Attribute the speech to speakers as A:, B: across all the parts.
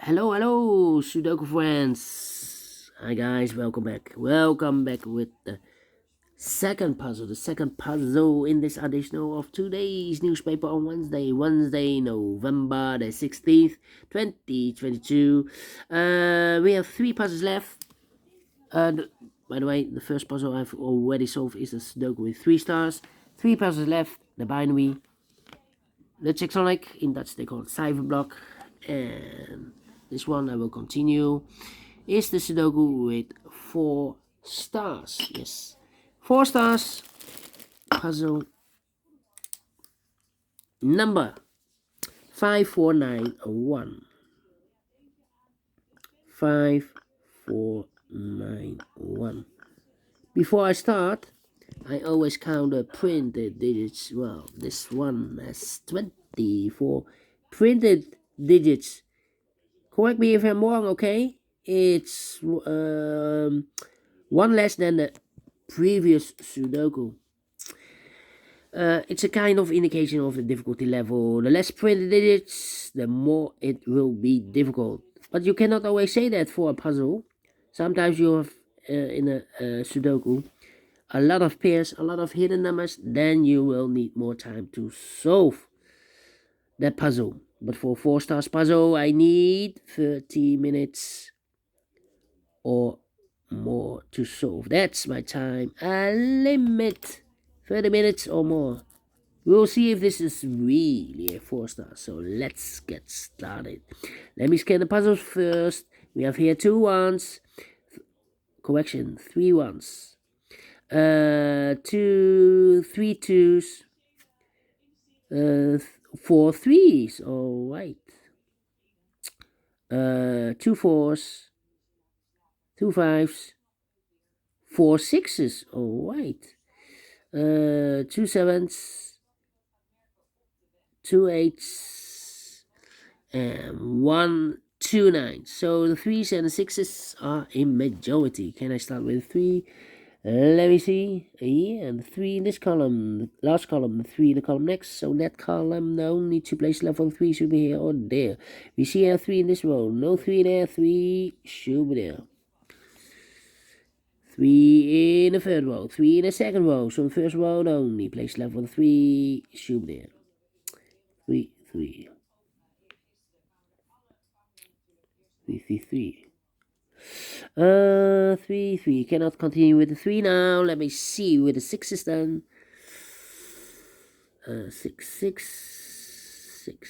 A: Hello, Sudoku friends. Hi guys, welcome back. Welcome back with the second puzzle. The second puzzle in this edition of today's newspaper on Wednesday, November the 16th, 2022. We have three puzzles left. By the way, the first puzzle I've already solved is a Sudoku with 3 stars. Three puzzles left. The binary, the Checksonic, in Dutch they call it cyberblock, and this one I will continue, is the Sudoku with 4 stars. Yes, 4 stars puzzle number 5491. 5491. Before I start, I always count the printed digits. Well, this one has 24 printed digits. Correct me if I'm wrong, okay? It's one less than the previous Sudoku. It's a kind of indication of the difficulty level. The less printed digits, the more it will be difficult. But you cannot always say that for a puzzle. Sometimes you have in a Sudoku a lot of pairs, a lot of hidden numbers, then you will need more time to solve that puzzle. But for 4 stars puzzle, I need 30 minutes or more to solve. That's my time limit. 30 minutes or more. We'll see if this is really a 4 star. So let's get started. Let me scan the puzzles first. We have here 2 ones. Correction, 3 ones. 3 twos, 4 threes. All right. 2 fours, 2 fives, 4 sixes. All right. 2 sevens, 2 eights, and 1 2 nines. So the threes and the sixes are in majority. Can I start with 3? Let me see. Yeah, and 3 in this column. The last column, the 3 in the column next. So that column, the only 2 places left on 3 should be here or there. We see a 3 in this row. No 3 there. 3 should be there. 3 in the third row. 3 in the second row. So the first row, the only place left on 3 should be there. 3, 3. 3, 3, 3. 3, 3. Cannot continue with the 3 now. Let me see with the 6s then. 6, 6, 6.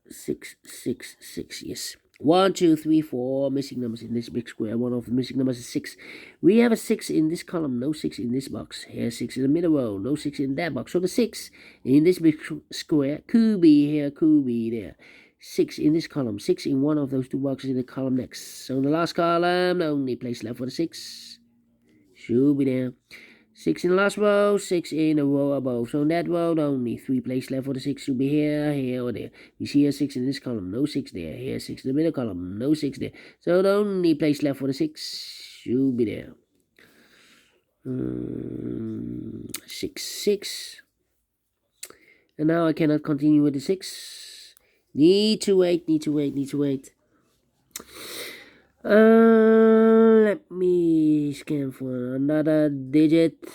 A: 6, 6, 6. Yes. 1, 2, 3, 4 missing numbers in this big square. One of the missing numbers is 6. We have a 6 in this column, no 6 in this box. Here, 6 in the middle row, no 6 in that box. So the 6 in this big square could be here, could be there. 6 in this column, 6 in one of those 2 boxes in the column next. So in the last column, the only place left for the 6 should be there. 6 in the last row, 6 in the row above. So in that row, the only 3 places left for the 6 should be here, here, or there. We see here 6 in this column, no 6 there. Here 6 in the middle column, no 6 there. So the only place left for the 6 should be there. 6, 6. And now I cannot continue with the 6. Need to wait. Let me scan for another digit.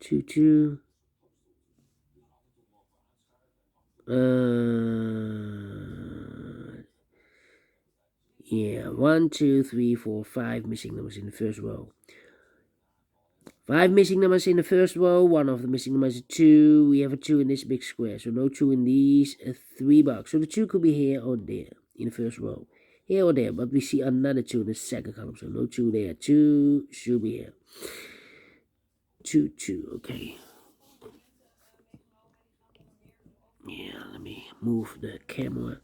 A: 2, 2. Yeah, 1, 2, 3, 4, 5 missing numbers in the first row. 5 missing numbers in the first row. One of the missing numbers is 2. We have a 2 in this big square, so no 2 in these 3 boxes. So the 2 could be here or there in the first row. Here or there, but we see another 2 in the second column, so no 2 there. 2 should be here. 2, 2, okay. Yeah, let me move the camera.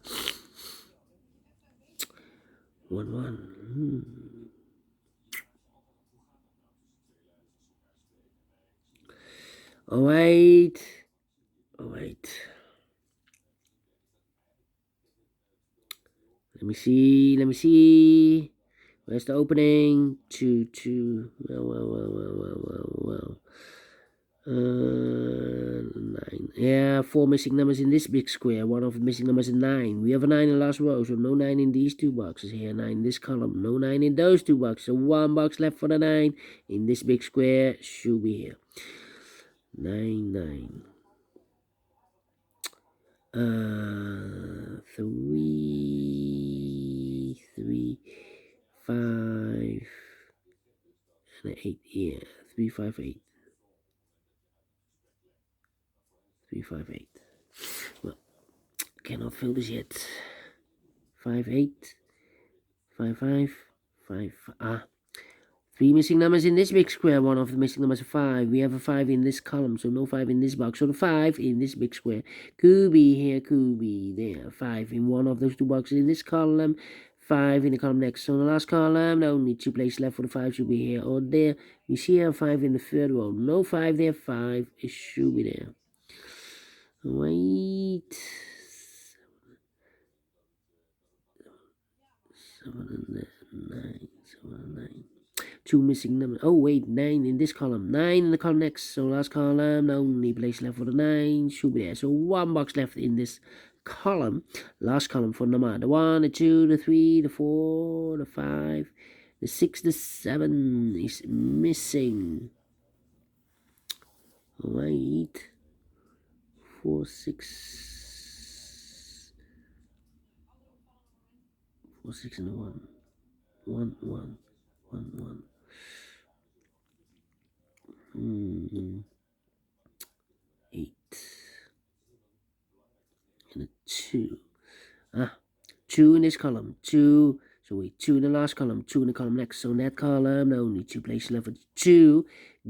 A: 1, 1. All right. Let me see. Where's the opening? 2, 2. Well. Yeah, 4 missing numbers in this big square. One of the missing numbers is 9. We have a 9 in the last row, so no 9 in these two boxes here. 9 in this column, no 9 in those two boxes. So 1 box left for the 9 in this big square. Should be here. 9, 9. 3, 3, 5, and 8. Yeah, 3, 5, 8. 3, 5, 8. Well, cannot fill this yet. 5, 8. 5, 5, 5. 3 missing numbers in this big square. One of the missing numbers is 5. We have a 5 in this column, so no 5 in this box. So the 5 in this big square could be here, could be there. 5 in one of those two boxes in this column. 5 in the column next. So in the last column, the only 2 places left for the 5 should be here or there. We see here 5 in the third row. No 5 there. 5 it should be there. Wait. 7 and 9. 7 and 9. 2 missing numbers. Oh wait, 9 in this column. 9 in the column next. So last column, the only place left for the 9 should be there. So 1 box left in this column. Last column for number. The 1, the 2, the 3, the 4, the 5, the 6, the 7 is missing. Wait. 4, 6. 4, 6 and 1. 1, 1. 1, 1. 8 and a 2. 2 in this column. 2. So wait, 2 in the last column. 2 in the column next. So in that column, the only 2 places left for 2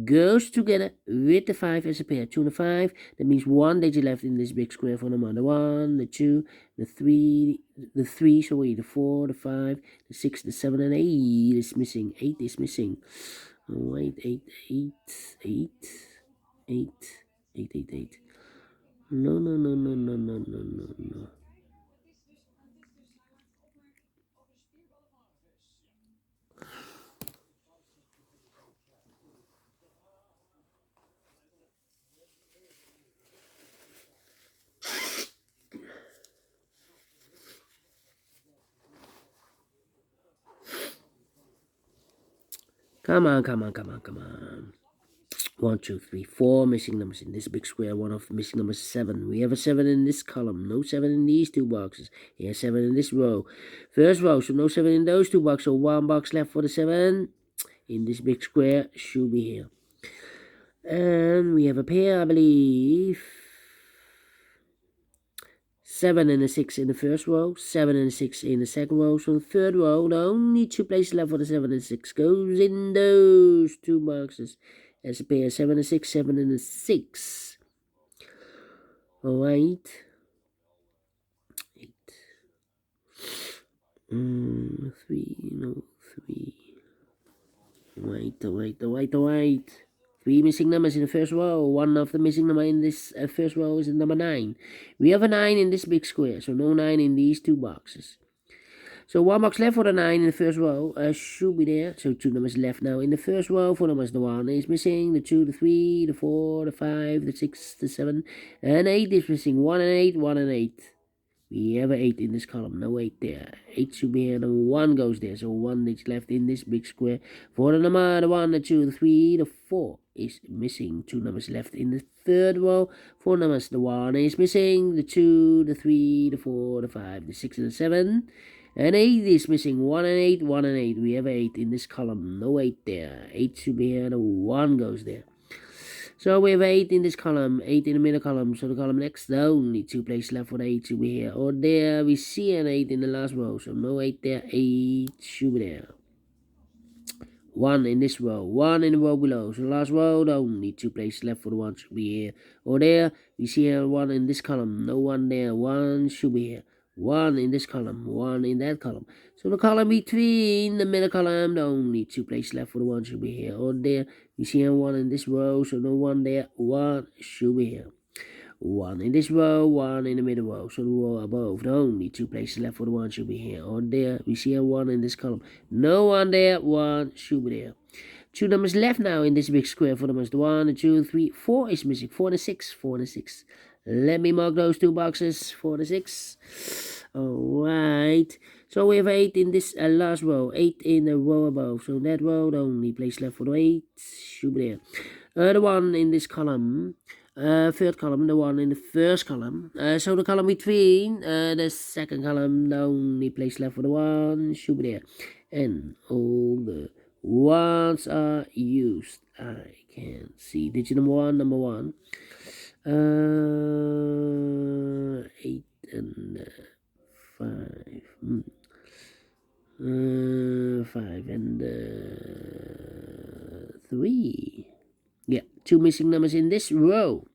A: goes together with the 5 as a pair. 2 and a 5. That means 1 digit left in this big square for number. The 1, the 2, the 3, the 3. So wait, the 4, the 5, the 6, the 7, and 8 is missing. 8 is missing. Wait, 8, 8, 8, 8, 8, 8, 8. No, no, no, no, no, no, no, no, no. Come on, come on, come on, come on. 1, 2, 3, 4 missing numbers in this big square. One of the missing numbers is 7. We have a 7 in this column. No 7 in these two boxes. Here, 7 in this row. First row, so no 7 in those two boxes. So 1 box left for the 7 in this big square should be here. And we have a pair, I believe. 7 and a 6 in the first row, 7 and a 6 in the second row. So the third row, the only 2 places left for the 7 and 6 goes in those two boxes as a pair. 7 and 6, 7 and a 6. Alright. 8. 3, no, 3. Wait. 3 missing numbers in the first row. One of the missing number in this first row is number 9. We have a 9 in this big square, so no 9 in these two boxes. So 1 box left for the 9 in the first row should be there. So 2 numbers left now in the first row. 4 numbers, the 1 is missing, the 2, the 3, the 4, the 5, the 6, the 7, and 8 is missing. 1 and 8, 1 and 8. We have an 8 in this column, no 8 there. 8 should be here, the 1 goes there. So 1 is left in this big square. For the number, the 1, the 2, the 3, the 4 is missing. 2 numbers left in the third row. 4 numbers, the 1 is missing, the 2, the 3, the 4, the 5, the 6, and the 7. And 8 is missing. 1 and 8, 1 and 8. We have 8 in this column, no 8 there. 8 should be here, the 1 goes there. So we have 8 in this column, 8 in the middle column. So the column next, the only 2 places left for the 8 should be here or there. We see an 8 in the last row, so no 8 there. 8 should be there. 1 in this row, 1 in the row below. So the last row, the only 2 places left for the 1 should be here or there. We see here 1 in this column, no 1 there. 1 should be here. 1 in this column, 1 in that column. So the column between the middle column, the only 2 places left for the 1 should be here or there. We see here 1 in this row, so no 1 there. 1 should be here. 1 in this row, 1 in the middle row. So the row above, the only 2 places left for the 1 should be here or there. We see here 1 in this column. No 1 there. 1 should be there. two numbers left now in this big square for the most. 1, 2, 3, 4 is missing. 4 and 6. 4 and 6. Let me mark those two boxes. 4 and 6. Alright. So we have 8 in this last row. 8 in the row above. So that row, the only place left for the 8 should be there. The one in this column. Third column, the one in the first column. So the column between the second column, the only place left for the one should be there. And all the ones are used. I can see digit number 1, number 1. 8 and 5. 5 and 3. Yeah, two missing numbers in this row.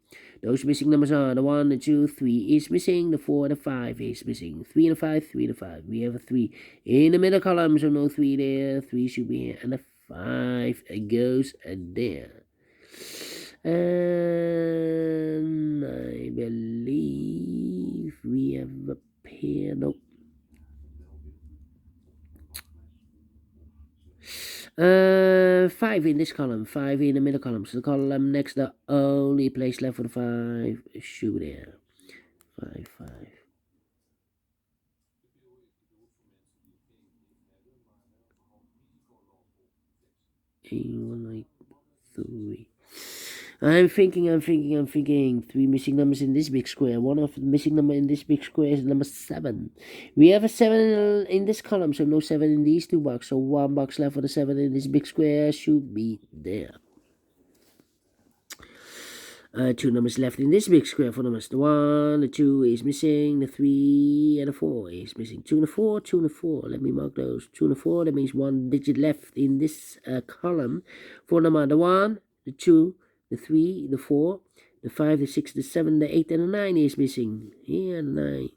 A: Those missing numbers are the 1, the 2, 3 is missing, the 4, the 5 is missing, 3 and 5, 3 and 5. We have a 3 in the middle column, so no 3 there. 3 should be here, and the 5 goes there. And I believe we have a pair. Nope. 5 in this column, 5 in the middle column. So the column next, the only place left for the 5 should be there. 5, 5. Three. I'm thinking. 3 missing numbers in this big square. One of the missing number in this big square is number 7. We have a 7 in this column, so no 7 in these two boxes. So 1 box left for the 7 in this big square should be there. 2 numbers left in this big square for numbers. The 1, the 2 is missing, the 3 and the 4 is missing. 2 and the 4, 2 and the 4. Let me mark those. 2 and the 4, that means 1 digit left in this column for number. The 1, the 2, the 3, the 4, the 5, the 6, the 7, the 8, and the 9 is missing. Here, the 9.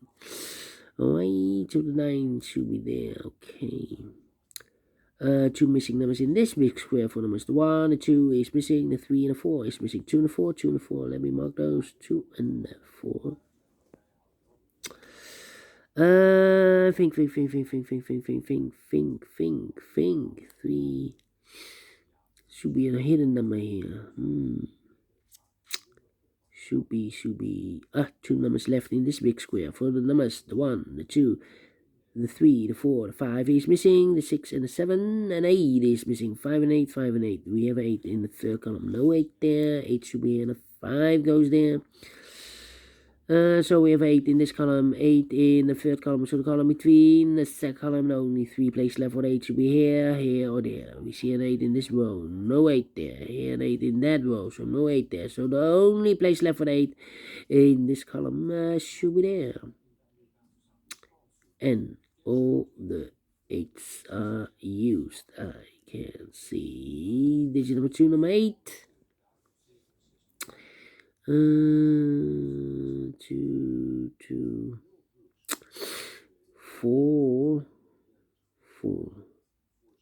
A: Alright, so the 9 should be there. Okay. 2 missing numbers in this big square for numbers. The 1, the 2 is missing, the 3 and the 4 is missing. 2 and the 4, 2 and the 4. Let me mark those. 2 and the 4. Think. 3 should be a hidden number here. Should be 2 numbers left in this big square for the numbers. The 1, the 2, the 3, the 4, the 5 is missing, the 6 and the 7 and 8 is missing. 5 and 8, 5 and 8. We have 8 in the third column. No 8 there. 8 should be in the 5 goes there. So we have 8 in this column, 8 in the third column. So the column between the second column, only 3 places left for 8 should be here, here, or there. We see an 8 in this row, no 8 there. Here an 8 in that row, so no 8 there. So the only place left for 8 in this column should be there. And all the 8s are used. I can see digit number 2, number 8. 2, 4,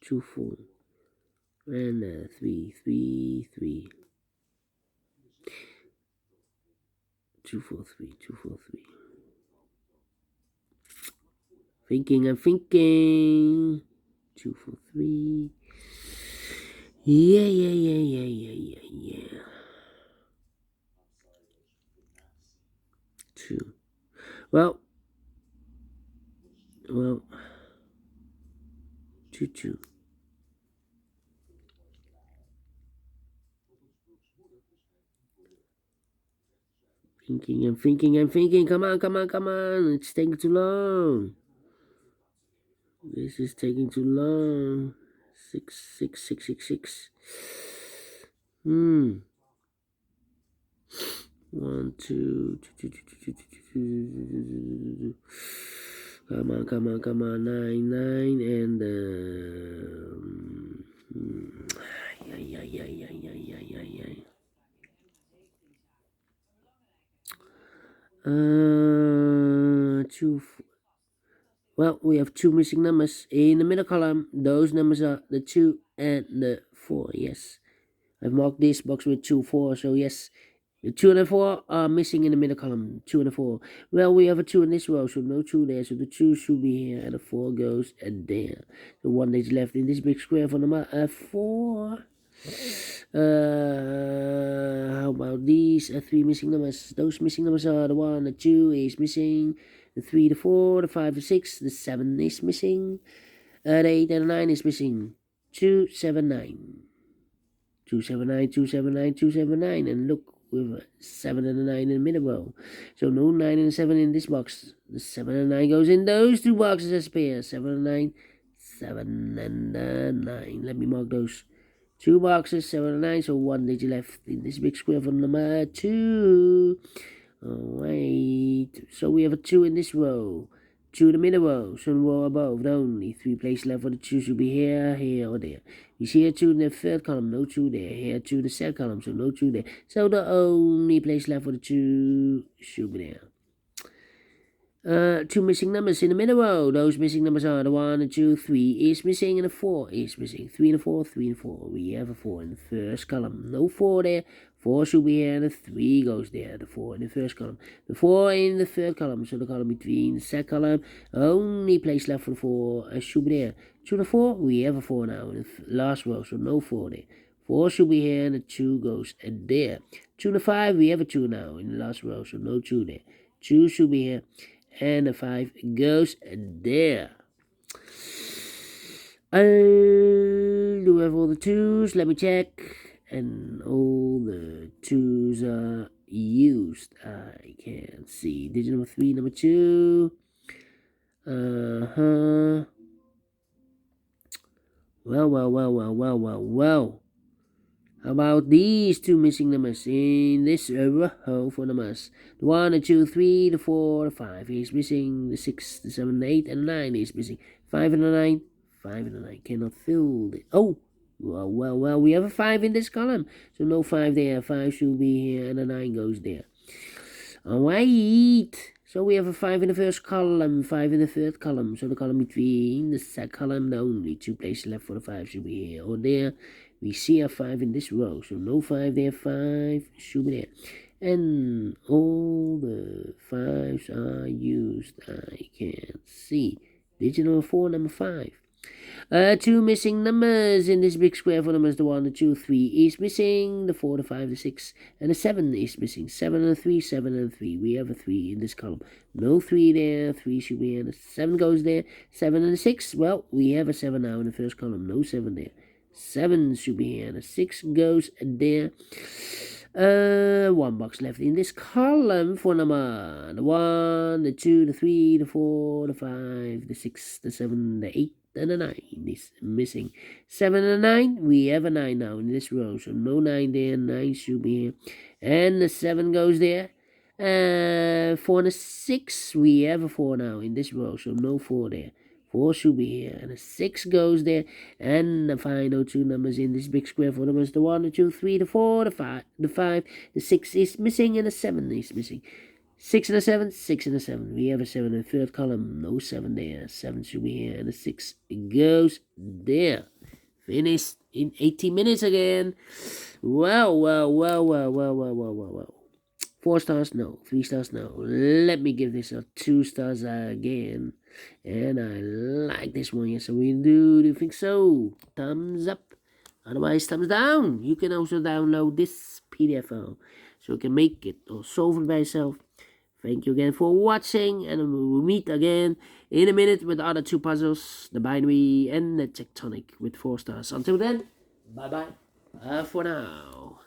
A: 2, 4, and 3, 3, 3. 2, 4, 3, 2, 4, 3. I'm thinking. 2, 4, 3. Yeah. 2. Well. 2, 2. I'm thinking. Come on. It's taking too long. This is taking too long. 6. 1, 2. Come on. 9, and two. Well, we have 2 missing numbers in the middle column. Those numbers are the 2 and the 4. Yes, I've marked this box with 2, 4. So yes, the 2 and the 4 are missing in the middle column. 2 and the 4. Well, we have a 2 in this row, so no 2 there. So the 2 should be here, and the 4 goes there. The 1 that's left in this big square for number 4 How about these 3 missing numbers? Those missing numbers are the 1, the 2 is missing, the 3, the 4, the 5, the 6, the 7 is missing, the 8 and the 9 is missing. 279. 279, 279, 279, and look with a 7 and a 9 in the middle row. So no 9 and a 7 in this box. The 7 and 9 goes in those 2 boxes as pairs. 7 and 9, 7 and 9. Let me mark those 2 boxes, 7 and 9. So 1 digit left in this big square for number 2. Alright, so we have a 2 in this row. 2 in the middle row, so in the row above, the only 3 places left for the 2 should be here, here, or there. You see here 2 in the third column, no 2 there. Here 2 in the second column, so no 2 there. So the only place left for the 2 should be there. 2 missing numbers in the middle row. Those missing numbers are the 1 and 2, 3 is missing, and the 4 is missing. 3 and 4, 3 and 4. We have a 4 in the first column. No 4 there. 4 should be here, and the 3 goes there. The 4 in the first column. The 4 in the third column, so the column between the second column. Only place left for the 4 should be there. 2 and 4, we have a 4 now in the last row, so no 4 there. 4 should be here, and the 2 goes there. 2 and 5, we have a 2 now in the last row, so no 2 there. 2 should be here, and the 5 goes there. Do we have all the 2s? Let me check. And all the 2s are used. I can't see. Digit number 3, number 2. Well. How about these 2 missing numbers in this row for numbers? The 1, the 2, 3, the 4, the 5 is missing. The 6, the 7, the 8, and the 9 is missing. 5 and the 9. 5 and the 9 cannot fill it. Oh! Well, we have a 5 in this column. So no 5 there. 5 should be here, and the 9 goes there. Alright. So we have a 5 in the first column, 5 in the third column. So the column between the second column, the only 2 places left for the 5 should be here or there. We see a 5 in this row. So no 5 there, 5 should be there. And all the 5s are used. I can't see. Digit number 4, number 5. 2 missing numbers in this big square for numbers. The 1, the 2, 3 is missing. The 4, the 5, the 6, and the 7 is missing. 7 and 3, 7 and 3. We have a 3 in this column. No 3 there. 3 should be here. The 7 goes there. 7 and 6. Well, we have a 7 now in the first column. No 7 there. 7 should be here. The 6 goes there. 1 box left in this column for number the 1, the 2, the 3, the 4, the 5, the 6, the 7, the 8, and the 9 is missing. 7 and 9, we have a 9 now in this row, so no 9 there. 9 should be here, and the 7 goes there. 4 and a 6, we have a 4 now in this row, so no 4 there. 4 should be here, and the 6 goes there, and the final 2 numbers in this big square for numbers. The 1, the 2, 3, the 4, the 5, the 6 is missing, and the 7 is missing. 6 and a 7, 6 and a 7. We have a 7 in the third column, no 7 there. 7 should be here, and the 6 goes there. Finished in 18 minutes again. Well. 4 stars, no. 3 stars, no. Let me give this a 2 stars again. And I like this one. Yes, I really do. Do you think so? Thumbs up. Otherwise, thumbs down. You can also download this PDF file so you can make it or solve it by yourself. Thank you again for watching, and we will meet again in a minute with the other 2 puzzles, the binary and the tectonic with 4 stars. Until then, bye-bye for now.